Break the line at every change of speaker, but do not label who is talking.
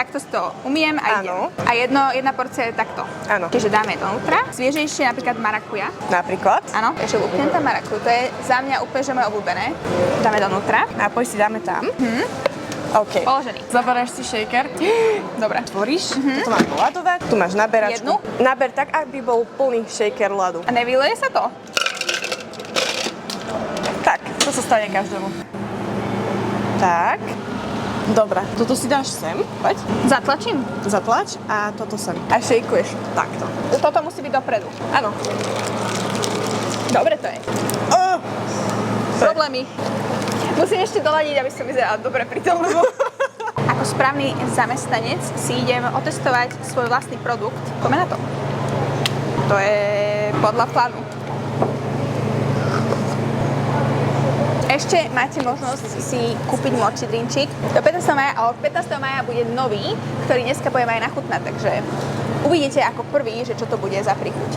Takto si to umiem a idem. A jedna porcia je takto.
Áno.
Čiže dáme donútra. Sviežejšie napríklad marakuja.
Napríklad.
Áno, ešte lúpnem tam marakuju. To je za mňa úplne, že moje obľúbené. Dáme donútra.
Nápoj si dáme tam. OK.
Položený.
Zaberáš si shaker.
Dobre.
Tvoríš, toto mám doľadovať. Tu máš naberačku.
Jednu?
Naber tak, aby bol plný shaker ľadu.
A nevyleje sa to?
Tak,
To sa stane každému.
tak.
Dobre, toto si dáš sem. Poď.
Zatlačím?
Zatlač a toto sem.
A šejkuješ.
Takto.
Toto musí byť dopredu.
Áno.
Dobre to je.
Oh,
Problémy. Musím ešte doladiť, aby som vyzerala dobre pri tom. Ako správny zamestnanec si idem otestovať svoj vlastný produkt. Poďme na to. To je podľa plánu. Ešte máte možnosť si kúpiť mochi drinčík. Do 15. maja, ale od 15. maja bude nový, ktorý dneska budeme aj nachutnať, takže uvidíte ako prvý, že čo to bude za príchuť.